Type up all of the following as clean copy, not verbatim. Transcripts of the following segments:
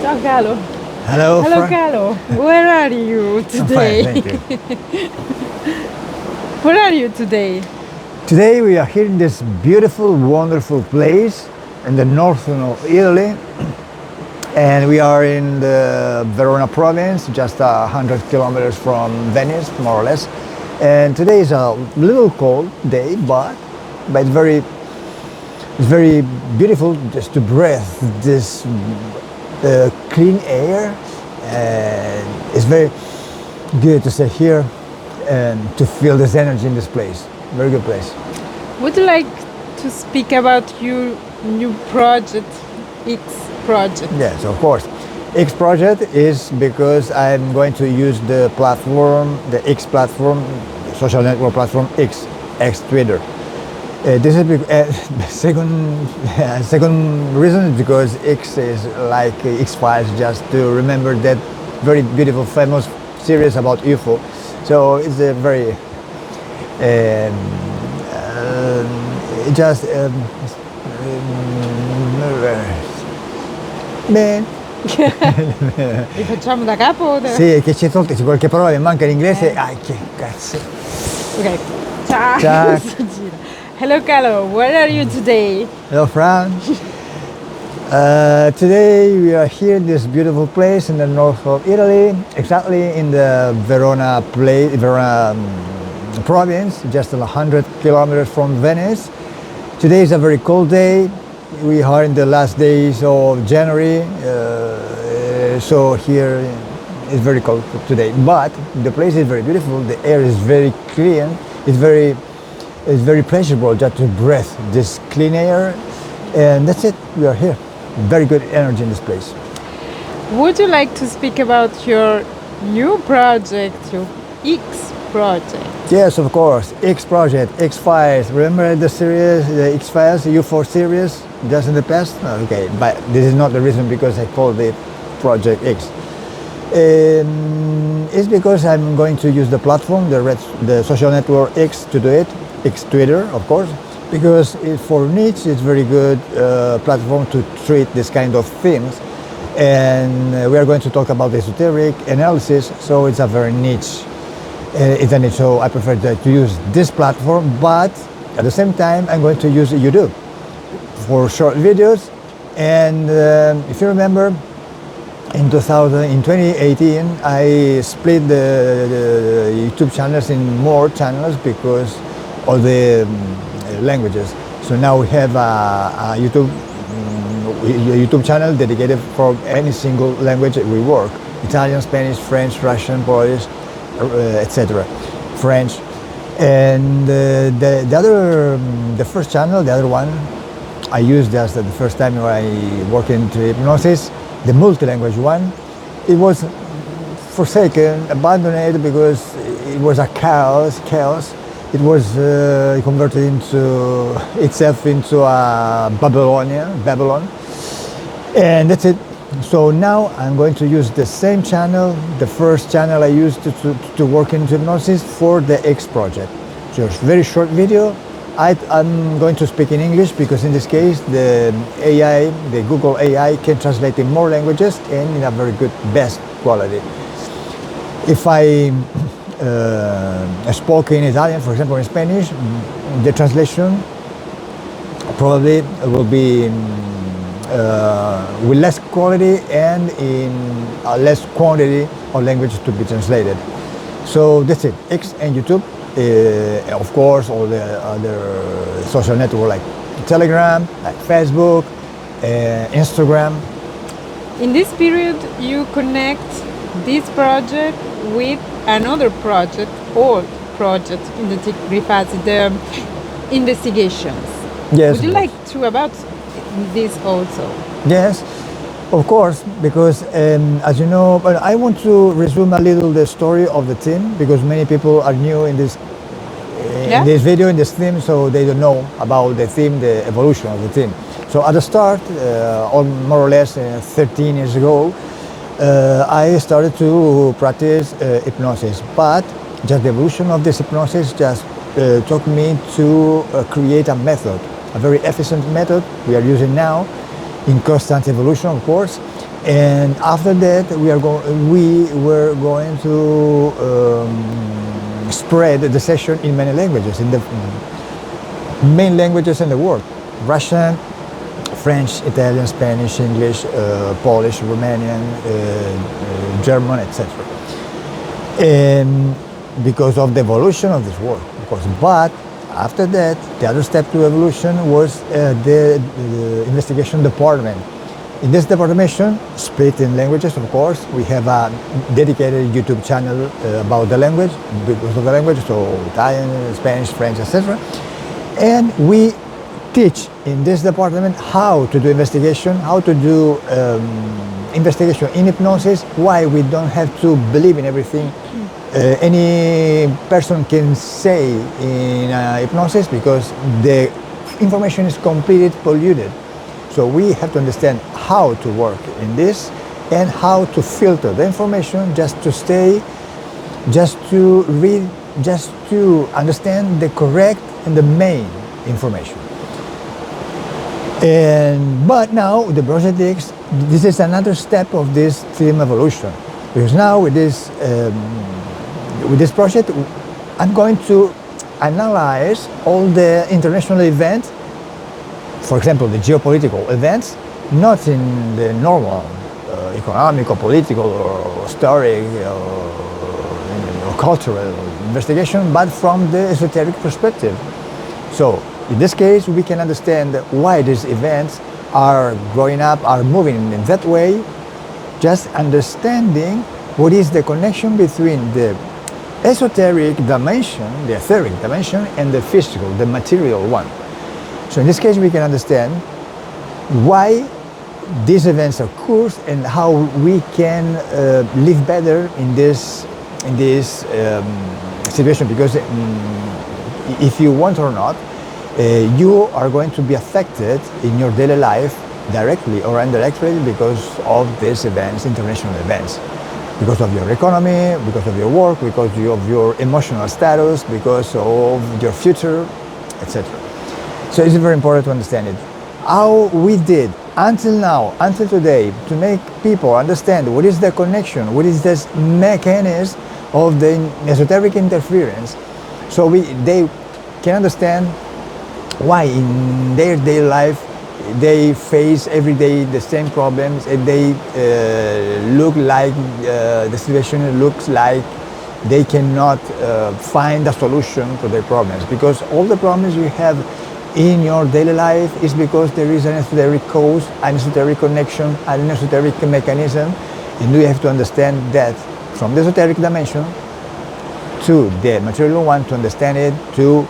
Ciao Carlo. Hello, Hello Carlo. Where are you today? I'm fine, thank you. Where are you today? Today we are here in this beautiful, wonderful place in the northern of Italy, and we are in the Verona province, just 100 kilometers from Venice, more or less. And today is a little cold day, but it's very beautiful just to breathe this clean air, and it's very good to stay here and to feel this energy in this place. Very good place. Would you like to speak about your new project, X project? Yes, of course. X project is because I'm going to use the platform, the X platform, social network platform X Twitter. This is the second reason is because X is like X-Files, just to remember that very beautiful, famous series about UFO. So it's a very bene. Rifacciamo da capo? Sì, che c'è qualche parola che manca in inglese. Ah, che cazzo. Ok. Ciao. Ciao. Si gira. Hello Carlo, where are you today? Hello, Fran. Today we are here in this beautiful place in the north of Italy, exactly in the Verona province, just 100 kilometers from Venice. Today is a very cold day. We are in the last days of January, so here it's very cold today. But the place is very beautiful. The air is very clean. It's very pleasurable just to breathe this clean air, and that's it. We are here. Very good energy in this place. Would you like to speak about your new project, your X project? Yes, of course. X project, X-Files. Remember the series, the X-Files, U4 series, just in the past? Okay, but this is not the reason because I called it Project X. It's because I'm going to use the platform, the social network X to do it. X Twitter, of course, because for niche it's very good platform to treat this kind of themes, and we are going to talk about esoteric analysis, so it's a very niche. It's a niche, so I prefer to use this platform, but at the same time I'm going to use YouTube for short videos. And if you remember, in 2018 I split the YouTube channels in more channels because of the languages. So now we have a YouTube channel dedicated for any single language that we work: Italian, Spanish, French, Russian, Polish, etc. French. And the first channel, the other one, I used just the first time when I worked into hypnosis, the multi-language one. It was forsaken, abandoned because it was a chaos. It was converted itself into a Babylon, and that's it. So now I'm going to use the same channel, the first channel I used to work in hypnosis, for the X project. Just very short video. I'm going to speak in English because in this case the AI, the Google AI, can translate in more languages and in a very good, best quality. If I spoke in Italian, for example, in Spanish, the translation probably will be with less quality and in a less quantity of language to be translated. So that's it. X and YouTube, of course, all the other social networks like Telegram, like Facebook, Instagram. In this period, you connect this project with another project, old project in the Grifasi, the investigations. Yes. Would you like to about this also? Yes, of course, because as you know, but I want to resume a little the story of the team because many people are new in this in this video, in this theme, so they don't know about the theme, the evolution of the team. So at the start, more or less 13 years ago, I started to practice hypnosis, but just the evolution of this hypnosis just took me to create a method, a very efficient method we are using now, in constant evolution, of course, And after that, we were going to spread the session in many languages, in the main languages in the world: Russian, French, Italian, Spanish, English, Polish, Romanian, German, etc. Because of the evolution of this work, of course. But after that, the other step to evolution was the investigation department. In this department, split in languages, of course, we have a dedicated YouTube channel about the language, because of the language, so Italian, Spanish, French, etc. And we teach in this department how to do investigation, how to do investigation in hypnosis, why we don't have to believe in everything any person can say in hypnosis, because the information is completely polluted. So we have to understand how to work in this and how to filter the information, just to stay, just to read, just to understand the correct and the main information. But now the prosthetics, this is another step of this theme evolution, because now with this project, I'm going to analyze all the international events, for example, the geopolitical events, not in the normal economic or political or historic or cultural investigation, but from the esoteric perspective. So in this case, we can understand why these events are growing up, are moving in that way, just understanding what is the connection between the esoteric dimension, the etheric dimension, and the physical, the material one. So in this case, we can understand why these events occur and how we can live better in this situation. Because if you want or not, you are going to be affected in your daily life directly or indirectly because of these events, international events. Because of your economy, because of your work, because of your emotional status, because of your future, etc. So it's very important to understand it. How we did until now, until today, to make people understand what is the connection, what is this mechanism of the esoteric interference, so they can understand why in their daily life they face every day the same problems, and they look like the situation looks like they cannot find a solution to their problems, because all the problems you have in your daily life is because there is an esoteric cause, an esoteric connection, an esoteric mechanism, and we have to understand that from the esoteric dimension to the material one, to understand it, to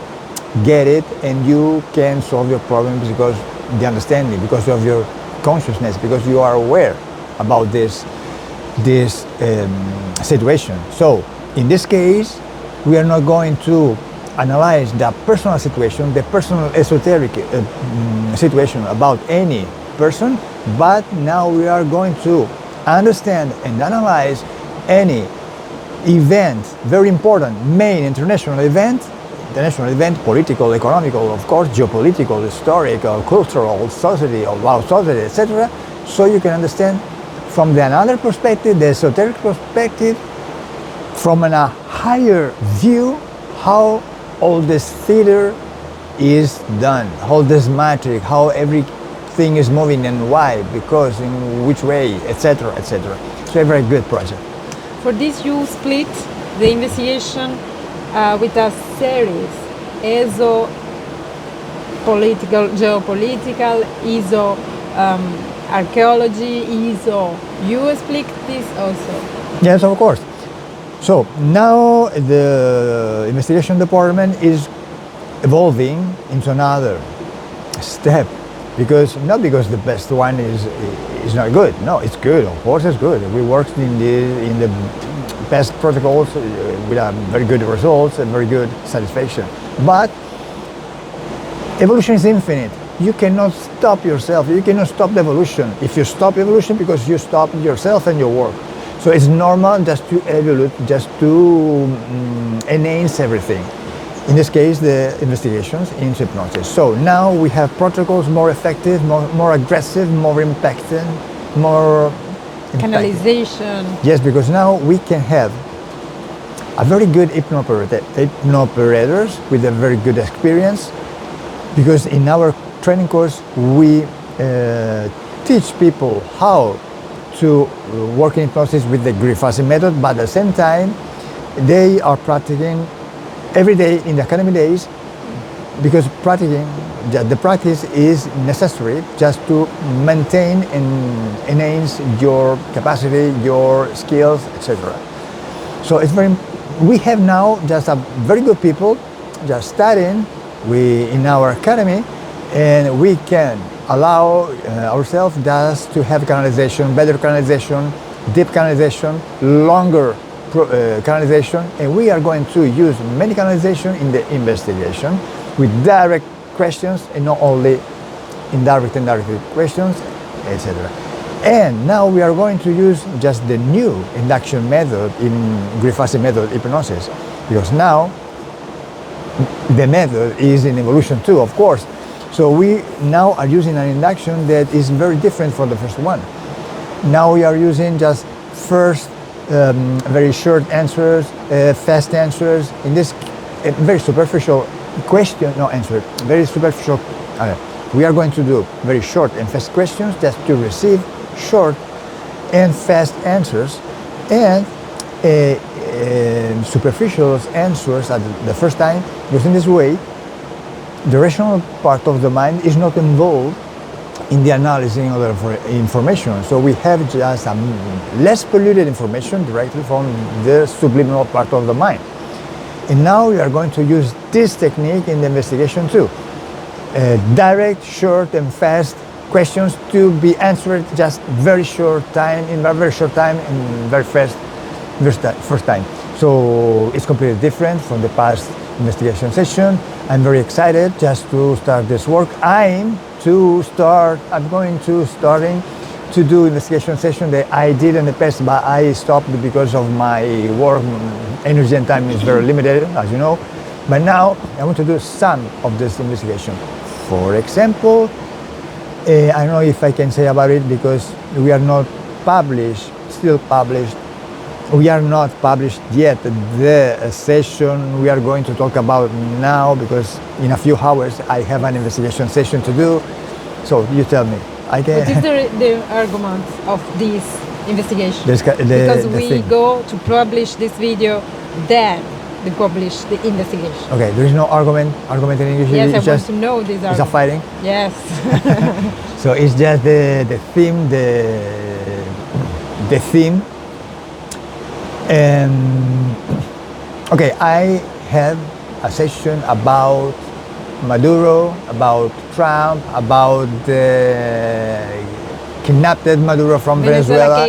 get it, and you can solve your problems because the understanding, because of your consciousness, because you are aware about this situation. So in this case, we are not going to analyze the personal situation, the personal esoteric situation about any person, but now we are going to understand and analyze any event, very important, main international event, political, economical, of course, geopolitical, historical, cultural, society, about society, etc. So you can understand from the another perspective, the esoteric perspective, from a higher view, how all this theater is done, how this magic, how everything is moving and why, because, in which way, etc., etc. So a very good project. For this, you split the investigation with a series: political, geopolitical, archaeology, You split this also? Yes, of course. So now the investigation department is evolving into another step, not because the best one is not good. No, it's good. Of course, it's good. We worked in the best protocols with very good results and very good satisfaction. But evolution is infinite. You cannot stop yourself. You cannot stop the evolution. If you stop evolution, because you stop yourself and your work. So it's normal just to evolve, just to enhance everything. In this case, the investigations in hypnosis. So now we have protocols more effective, more aggressive, more impacting, more canalization. Yes, because now we can have a very good hypnoperators with a very good experience, because in our training course we teach people how to work in hypnosis with the Grifasi method, but at the same time they are practicing every day in the academy days, because the practice is necessary just to maintain and enhance your capacity, your skills, etc. So it's we have now just a very good people just studying in our academy, and we can allow ourselves just to have canalization, better canalization, deep canalization, longer canalization, and we are going to use many canalization in the investigation with direct questions and not only indirect and direct questions, etc. And now we are going to use just the new induction method in Grifasi method hypnosis, because now the method is in evolution too, of course. So we now are using an induction that is very different from the first one. Now we are using just first very short answers, fast answers. In this very superficial question, no answer, very superficial. We are going to do very short and fast questions just to receive short and fast answers, and superficial answers at the first time, because in this way the rational part of the mind is not involved in the analyzing of the information. So we have just less polluted information directly from the subliminal part of the mind. And now we are going to use this technique in the investigation too. Direct, short and fast questions to be answered just very short time, in a very short time, and very fast first time. So it's completely different from the past investigation session. I'm very excited just to start this work. I'm going to starting to do investigation session that I did in the past, but I stopped because of my work. Energy and time is very limited, as you know. But now I want to do some of this investigation. For example, I don't know if I can say about it because we are not still published. We are not published yet the session we are going to talk about now, because in a few hours I have an investigation session to do. So you tell me. What is the argument of this investigation? Because we go to publish this video, then they publish the investigation. Okay, there is no argument in English. Yes, I want to know this argument. It's a fighting? Yes. So it's just the theme, the theme. Okay, I have a session about Maduro, about Trump, about the kidnapped Maduro from Venezuela.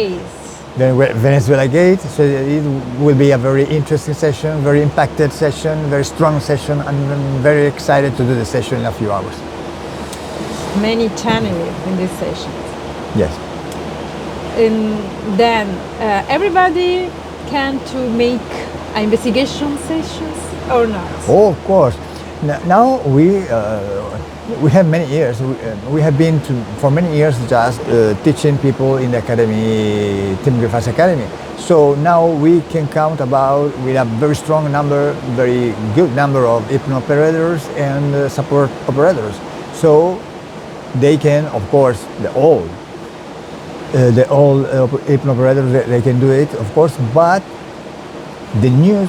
Venezuela Gate. So it will be a very interesting session, very impacted session, very strong session. I'm very excited to do the session in a few hours. Many channels in this session. Yes. And then everybody can to make investigation sessions or not? Oh, of course. Now we have many years. We have been for many years just teaching people in the academy, Team Grifasi Academy. So now we can count with a very strong number, very good number of hypnoperators and support operators. So they can, of course, the old hypnoperators, they can do it, of course, but the new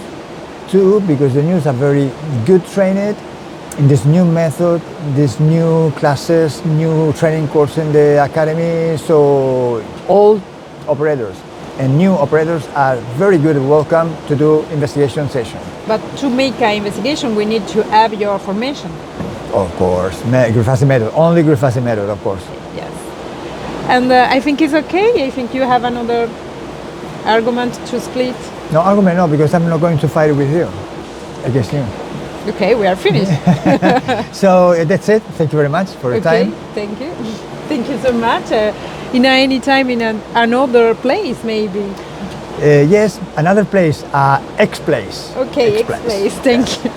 too, because the news are very good trained in this new method, these new classes, new training course in the academy. So old operators and new operators are very good and welcome to do investigation session. But to make an investigation, we need to have your formation. Of course, Grifasi method, only Grifasi method, of course. Yes. And I think it's okay. I think you have another argument to split. No argument, no, because I'm not going to fight with you against you. Okay, we are finished. So that's it. Thank you very much for your time. Thank you. Thank you so much. In any time in another place, maybe. Yes, another place, X place. Okay, X place. Thank you.